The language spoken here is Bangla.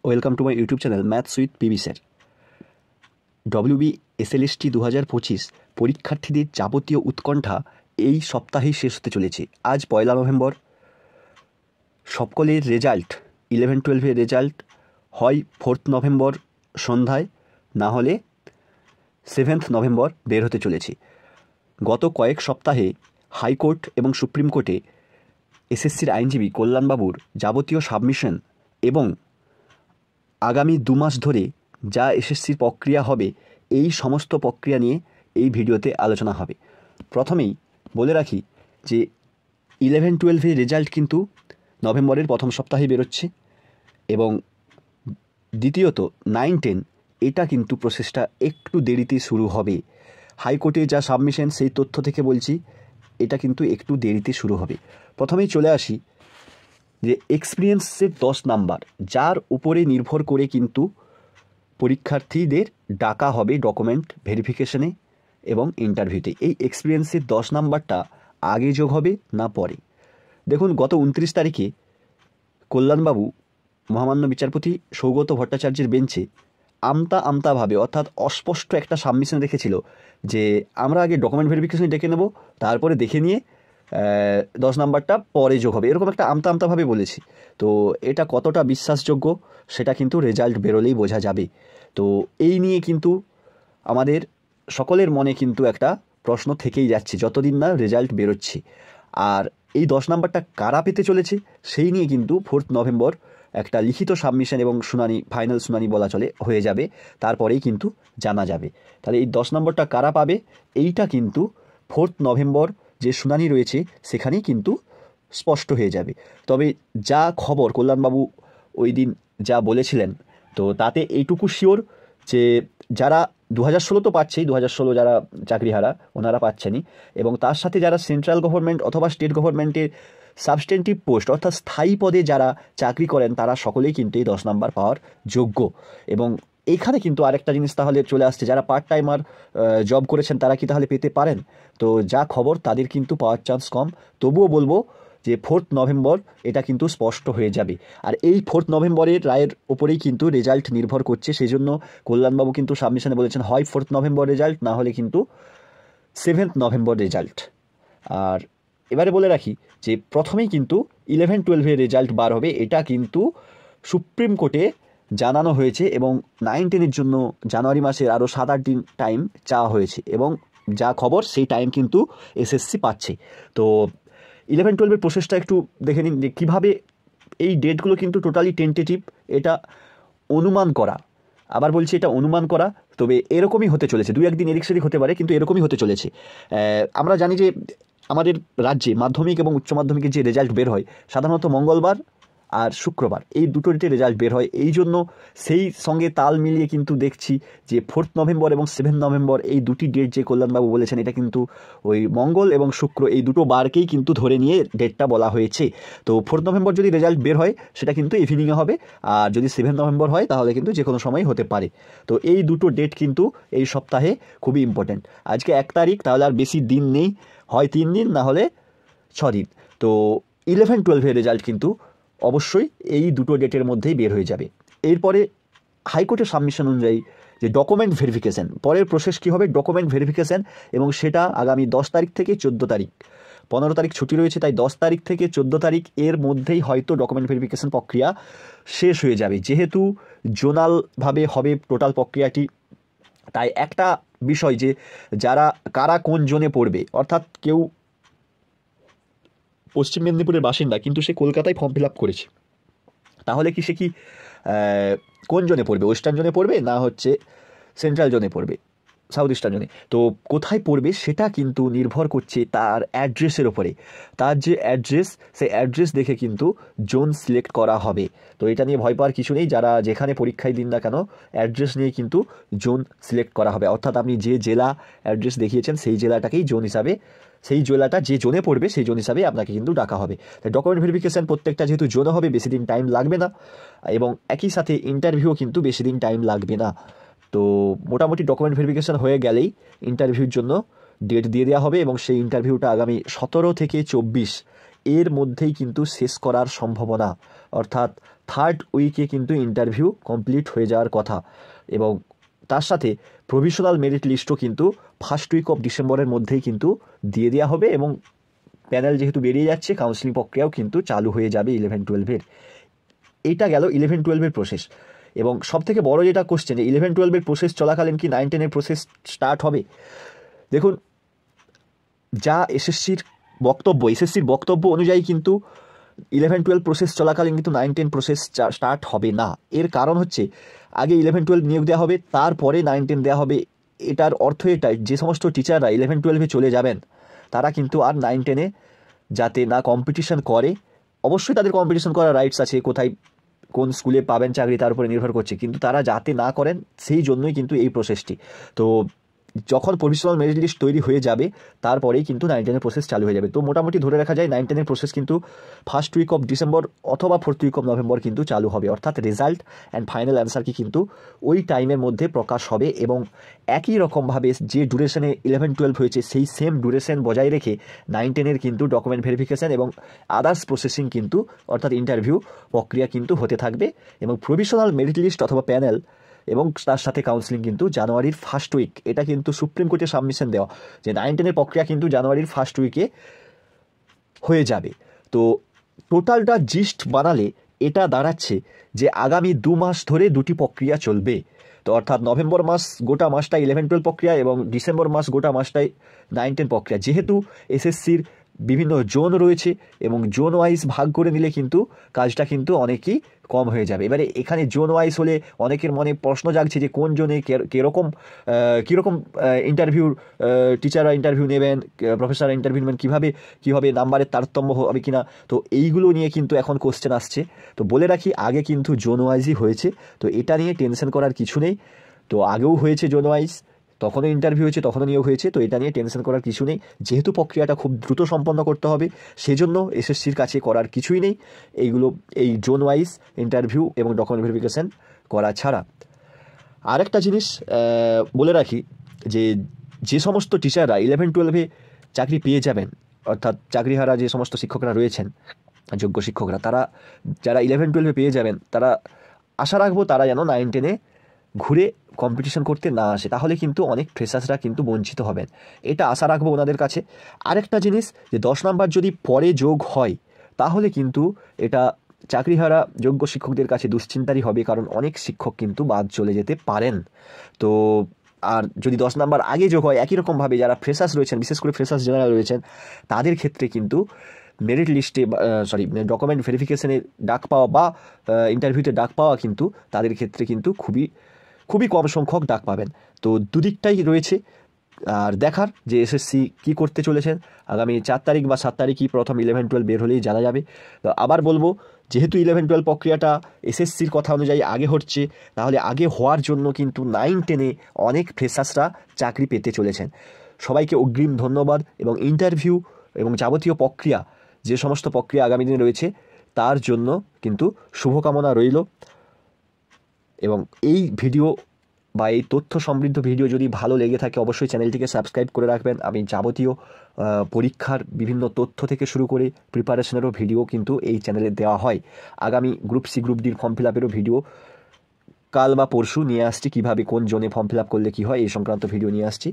Welcome to my YouTube channel maths with PB sir. WB SLST 2025 পরীক্ষার্থীদের যাবতীয় উৎকণ্ঠা এই সপ্তাহেই শেষ হতে চলেছে। আজ 1 নভেম্বর। সকলের রেজাল্ট 11-12-এর রেজাল্ট হয় 4 নভেম্বর সন্ধ্যায়, না হলে 7 নভেম্বর বের হতে চলেছে। গত কয়েক সপ্তাহে হাইকোর্ট এবং সুপ্রিম কোর্টে এসএসসির আইনজীবী কল্যাণবাবুর যাবতীয় সাবমিশন এবং আগামী 2 মাস ধরে যা এসএসসির প্রক্রিয়া হবে, এই সমস্ত প্রক্রিয়া নিয়ে এই ভিডিওতে আলোচনা হবে। প্রথমেই বলে রাখি যে 11-12-এর রেজাল্ট কিন্তু নভেম্বরের প্রথম সপ্তাহে বেরোচ্ছে এবং দ্বিতীয়ত 9-10 এটা কিন্তু প্রসেসটা একটু দেরিতে শুরু হবে। হাইকোর্টে যা সাবমিশন সেই তথ্য থেকে বলছি, এটা কিন্তু একটু দেরিতে শুরু হবে। প্রথমেই চলে আসি যে এক্সপিরিয়েন্সের 10 নাম্বার, যার উপরে নির্ভর করে কিন্তু পরীক্ষার্থীদের ডাকা হবে ডকুমেন্ট ভেরিফিকেশনে এবং ইন্টারভিউতে। এই এক্সপিরিয়েন্সের 10 নাম্বারটা আগে যোগ হবে না পরে? দেখুন, গত 29 তারিখে কল্যাণবাবু মহামান্য বিচারপতি সৌগত ভট্টাচার্যের বেঞ্চে আমতাভাবে অর্থাৎ অস্পষ্ট একটা সাবমিশন রেখেছিল যে আমরা আগে ডকুমেন্ট ভেরিফিকেশন ডেকে নেব, তারপরে দেখে নিয়ে 10 নাম্বারটা পরে যোগ হবে, এরকম একটা আমতাভাবে বলেছি। তো এটা কতটা বিশ্বাসযোগ্য সেটা কিন্তু রেজাল্ট বেরোলেই বোঝা যাবে। তো এই নিয়ে কিন্তু আমাদের সকলের মনে কিন্তু একটা প্রশ্ন থেকেই যাচ্ছে যতদিন না রেজাল্ট বেরোচ্ছে। আর এই 10 নাম্বারটা কারা পেতে চলেছে সেই নিয়ে কিন্তু 4 নভেম্বর একটা লিখিত সাবমিশন এবং শুনানি, ফাইনাল শুনানি বলা চলে, হয়ে যাবে। তারপরেই কিন্তু জানা যাবে তাহলে এই 10 নম্বরটা কারা পাবে। এইটা কিন্তু 4 নভেম্বর যে শুনানি রয়েছে সেখানেই কিন্তু স্পষ্ট হয়ে যাবে। তবে যা খবর কল্যাণবাবু ওই দিন যা বলেছিলেন, তো তাতে এইটুকু শিওর যে যারা 2016 তো পাচ্ছেই, 2016 যারা চাকরিহারা ওনারা পাচ্ছেনই, এবং তার সাথে যারা সেন্ট্রাল গভর্নমেন্ট অথবা স্টেট গভর্নমেন্টের সাবস্টেন্টিভ পোস্ট অর্থাৎ স্থায়ী পদে যারা চাকরি করেন তারা সকলেই কিন্তু এই 10 নাম্বার পাওয়ার যোগ্য। এবং এইখানে কিন্তু আরেকটা জিনিস তাহলে চলে আসছে, যারা পার্ট টাইমার জব করেছেন তারা কি তাহলে পেতে পারেন? তো যা খবর তাদের কিন্তু পাওয়ার চান্স কম। তবুও বলবো যে 4 নভেম্বর এটা কিন্তু স্পষ্ট হয়ে যাবে। আর এই 4 নভেম্বরের রায়ের ওপরেই কিন্তু রেজাল্ট নির্ভর করছে। সেই জন্য কল্যাণবাবু কিন্তু সাবমিশনে বলেছেন হয় 4 নভেম্বর রেজাল্ট, না হলে কিন্তু 7 নভেম্বর রেজাল্ট। আর এবারে বলে রাখি যে প্রথমেই কিন্তু 11-12-এর রেজাল্ট বার হবে, এটা কিন্তু সুপ্রিম কোর্টে জানানো হয়েছে এবং 9-10-এর জন্য জানুয়ারি মাসের আরও 7-8 দিন টাইম চাওয়া হয়েছে এবং যা খবর সেই টাইম কিন্তু এসএসসি পাচ্ছে। তো 11-12-এর প্রসেসটা একটু দেখে নিন যে কীভাবে এই ডেটগুলো কিন্তু টোটালি টেন্টেটিভ, এটা অনুমান করা। আবার বলছি এটা অনুমান করা, তবে এরকমই হতে চলেছে, 2-1 দিন এদিক সেদিক হতে পারে, কিন্তু এরকমই হতে চলেছে। আমরা জানি যে আমাদের রাজ্যে মাধ্যমিক এবং উচ্চ মাধ্যমিকের যে রেজাল্ট বের হয় সাধারণত মঙ্গলবার আর শুক্রবার, এই দুটো ডেটে রেজাল্ট বের হয়। এই জন্য সেই সঙ্গে তাল মিলিয়ে কিন্তু দেখছি যে 4 নভেম্বর এবং 7 নভেম্বর এই দুটি ডেট যে কল্যাণবাবু বলেছেন, এটা কিন্তু ওই মঙ্গল এবং শুক্র এই দুটো বারকেই কিন্তু ধরে নিয়ে ডেটটা বলা হয়েছে। তো 4 নভেম্বর যদি রেজাল্ট বের হয় সেটা কিন্তু ইভিনিংয়ে হবে, আর যদি 7 নভেম্বর হয় তাহলে কিন্তু যে কোনো সময় হতে পারে। তো এই দুটো ডেট কিন্তু এই সপ্তাহে খুবই ইম্পর্ট্যান্ট। আজকে 1 তারিখ, তাহলে আর বেশি দিন নেই, হয় 3 দিন না হলে 6 দিন। তো 11-12-এর রেজাল্ট কিন্তু অবশ্যই এই দুটো ডেটের মধ্যেই বের হয়ে যাবে। এরপরে হাইকোর্টের সাবমিশন অনুযায়ী যে ডকুমেন্ট ভেরিফিকেশান, পরের প্রসেস কী হবে, ডকুমেন্ট ভেরিফিকেশান, এবং সেটা আগামী 10 তারিখ থেকে 14 তারিখ, 15 তারিখ ছুটি রয়েছে, তাই 10 তারিখ থেকে 14 তারিখ এর মধ্যেই হয়তো ডকুমেন্ট ভেরিফিকেশান প্রক্রিয়া শেষ হয়ে যাবে। যেহেতু জোনালভাবে হবে টোটাল প্রক্রিয়াটি, তাই একটা বিষয় যে কারা কোন জোনে পড়বে, অর্থাৎ কেউ পশ্চিম মেদিনীপুরের বাসিন্দা কিন্তু সে কলকাতায় ফর্ম ফিল আপ করেছে, তাহলে কি সে কি কোন জোনে পড়বে, ওয়েস্টার্ন জোনে পড়বে না হচ্ছে সেন্ট্রাল জোনে পড়বে, সাউথ ইস্টার্ন জোনে? তো কোথায় পড়বে সেটা কিন্তু নির্ভর করছে তার অ্যাড্রেসের ওপরে। তার যে অ্যাড্রেস, সেই অ্যাড্রেস দেখে কিন্তু জোন সিলেক্ট করা হবে। তো এটা নিয়ে ভয় পাওয়ার কিছু নেই, যারা যেখানে পরীক্ষায় দিন না কেন অ্যাড্রেস নিয়ে কিন্তু জোন সিলেক্ট করা হবে। অর্থাৎ আপনি যে জেলা অ্যাড্রেস দেখিয়েছেন সেই জেলাটাকেই জোন হিসাবে, সেই জেলাটা যে জোনে পড়বে সেই জোন হিসাবে আপনাকে কিন্তু ডাকা হবে। তাই ডকুমেন্ট ভেরিফিকেশান প্রত্যেকটা যেহেতু জোনে হবে, বেশি দিন টাইম লাগবে না, এবং একই সাথে ইন্টারভিউ কিন্তু বেশি দিন টাইম লাগবে না। তো মোটামুটি ডকুমেন্ট ভেরিফিকেশান হয়ে গেলেই ইন্টারভিউর জন্য ডেট দিয়ে দেওয়া হবে, এবং সেই ইন্টারভিউটা আগামী 17 থেকে 24 এর মধ্যেই কিন্তু শেষ করার সম্ভাবনা অর্থাৎ 3rd উইকে কিন্তু ইন্টারভিউ কমপ্লিট হয়ে যাওয়ার কথা, এবং তার সাথে প্রভিশনাল মেরিট লিস্টও কিন্তু 1st উইক অফ ডিসেম্বরের মধ্যেই কিন্তু দিয়ে দেওয়া হবে, এবং প্যানেল যেহেতু বেরিয়ে যাচ্ছে কাউন্সিলিং প্রক্রিয়াও কিন্তু চালু হয়ে যাবে 11-12-এর। এইটা গেল 11-12-এর প্রসেস। এবং সবথেকে বড় যেটা কোশ্চেন, যে 11-12-এর প্রসেস চলাকালীন কি 9-10-এর প্রসেস স্টার্ট হবে? দেখুন, যা এসএসসির বক্তব্য অনুযায়ী কিন্তু 11-12 প্রসেস চলাকালীন কিন্তু 9-10 প্রসেস স্টার্ট হবে না। এর কারণ হচ্ছে আগে 11-12 নিয়োগ দেওয়া হবে, তারপরে 9-10 দেওয়া হবে। এটার অর্থ এটাই, যে সমস্ত টিচাররা 11-12-এ চলে যাবেন তারা কিন্তু আর 9-10-এ যাতে না কম্পিটিশন করে, অবশ্যই তাদের কম্পিটিশন করার রাইটস আছে, কোথায় কোন স্কুলে পাবেন চাকরি তার উপরে নির্ভর করছে, কিন্তু তারা যাতে না করেন সেই জন্যই কিন্তু এই প্রসেসটি। তো যখন প্রভিশনাল মেরিট লিস্ট তৈরি হয়ে যাবে তারপরেই কিন্তু 9-10-এর প্রসেস চালু হয়ে যাবে। তো মোটামুটি ধরে রাখা যায় 9-10-এর প্রসেস কিন্তু 1st উইক অফ ডিসেম্বর অথবা 4th উইক অফ নভেম্বর কিন্তু চালু হবে, অর্থাৎ রেজাল্ট অ্যান্ড ফাইনাল অ্যান্সার কি কিন্তু ওই টাইমের মধ্যে প্রকাশ হবে, এবং একই রকমভাবে যে ডুরেশনে 11-12 হয়েছে সেই সেম ডুরেশন বজায় রেখে 9-10-এর কিন্তু ডকুমেন্ট ভেরিফিকেশান এবং আদার্স প্রসেসিং কিন্তু অর্থাৎ ইন্টারভিউ প্রক্রিয়া কিন্তু হতে থাকবে, এবং প্রভিশনাল মেরিট লিস্ট অথবা প্যানেল এবং তার সাথে কাউন্সিলিং কিন্তু জানুয়ারির 1st উইক। এটা কিন্তু সুপ্রিম কোর্টে সাবমিশন দেওয়া যে 9-10-এর প্রক্রিয়া কিন্তু জানুয়ারির 1st উইকে হয়ে যাবে। তো টোটালটা জিস্ট বানালে এটা দাঁড়াচ্ছে যে আগামী 2 মাস ধরে 2টি প্রক্রিয়া চলবে। তো অর্থাৎ নভেম্বর মাস গোটা মাসটাই 11-12 প্রক্রিয়া, এবং ডিসেম্বর মাস গোটা মাসটাই 9-10 প্রক্রিয়া। যেহেতু এসএসসির বিভিন্ন জোন রয়েছে এবং জোন ওয়াইজ ভাগ করে নিলে কিন্তু কাজটা কিন্তু অনেকই কম হয়ে যাবে। এবারে এখানে জোন ওয়াইজ হলে অনেকের মনে প্রশ্ন জাগছে যে কোন জোনে কীরকম ইন্টারভিউর টিচাররা ইন্টারভিউ নেবেন, প্রফেসররা ইন্টারভিউ নেবেন, কীভাবে নাম্বারের তারতম্য হবে কিনা। তো এইগুলো নিয়ে কিন্তু এখন কোশ্চেন আসছে। তো বলে রাখি, আগে কিন্তু জোন ওয়াইজই হয়েছে, তো এটা নিয়ে টেনশন করার কিছু নেই। তো আগেও হয়েছে জোন ওয়াইজ, তখনও ইন্টারভিউ হয়েছে, তখনও নিয়োগ হয়েছে, তো এটা নিয়ে টেনশন করার কিছু নেই। যেহেতু প্রক্রিয়াটা খুব দ্রুত সম্পন্ন করতে হবে, সেজন্য এসএসসির কাছে করার কিছুই নেই এই জোন ওয়াইজ ইন্টারভিউ এবং ডকুমেন্ট ভেরিফিকেশান করা ছাড়া। আরেকটা জিনিস বলে রাখি, যে সমস্ত টিচাররা 11-12-এ চাকরি পেয়ে যাবেন, অর্থাৎ চাকরিহারা যে সমস্ত শিক্ষকরা রয়েছেন, যোগ্য শিক্ষকরা, তারা যারা 11-12-এ পেয়ে যাবেন, তারা আশা রাখবো তারা যেন 9-10-এ ঘুরে কম্পিটিশন করতে না আসে, তাহলে কিন্তু অনেক ফ্রেশার্সরা কিন্তু বঞ্চিত হবেন। এটা আশা রাখবো ওনাদের কাছে। আরেকটা জিনিস, যে 10 নাম্বার যদি পরে যোগ হয় তাহলে কিন্তু এটা চাকরিহারা যোগ্য শিক্ষকদের কাছে দুশ্চিন্তারই হবে, কারণ অনেক শিক্ষক কিন্তু বাদ চলে যেতে পারেন। তো আর যদি 10 নাম্বার আগে যোগ হয়, একই রকমভাবে যারা ফ্রেশার্স রয়েছেন, বিশেষ করে ফ্রেশার্স জেনারেল রয়েছেন, তাদের ক্ষেত্রে কিন্তু মেরিট লিস্টে ডকুমেন্ট ভেরিফিকেশনে ডাক পাওয়া বা ইন্টারভিউতে ডাক পাওয়া কিন্তু তাদের ক্ষেত্রে কিন্তু খুবই কম সংখ্যক ডাক পাবেন। তো দুদিকটাই রয়েছে। আর দেখার যে এসএসসি কী করতে চলেছেন, আগামী 4 তারিখ বা 7 তারিখই প্রথম 11-12 বের হলেই জানা যাবে। তো আবার বলবো, যেহেতু 11-12 প্রক্রিয়াটা এসএসসির কথা অনুযায়ী আগে হচ্ছে, তাহলে আগে হওয়ার জন্য কিন্তু 9-10-এ অনেক ফ্রেশার্সরা চাকরি পেতে চলেছেন। সবাইকে অগ্রিম ধন্যবাদ, এবং ইন্টারভিউ এবং যাবতীয় প্রক্রিয়া, যে সমস্ত প্রক্রিয়া আগামী দিনে রয়েছে তার জন্য কিন্তু শুভকামনা রইল। এবং এই ভিডিও বা এই তথ্য সমৃদ্ধ ভিডিও যদি ভালো লেগে থাকে, অবশ্যই চ্যানেলটিকে সাবস্ক্রাইব করে রাখবেন। আমি যাবতীয় পরীক্ষার বিভিন্ন তথ্য থেকে শুরু করে প্রিপারেশনেরও ভিডিও কিন্তু এই চ্যানেলে দেওয়া হয়। আগামী গ্রুপ সি গ্রুপ ডির ফর্ম ফিল আপেরও ভিডিও কাল বা পরশু নিয়ে আসছি, কীভাবে কোন জোনে ফর্ম ফিল আপ করলে কী হয় এই সংক্রান্ত ভিডিও নিয়ে আসছি।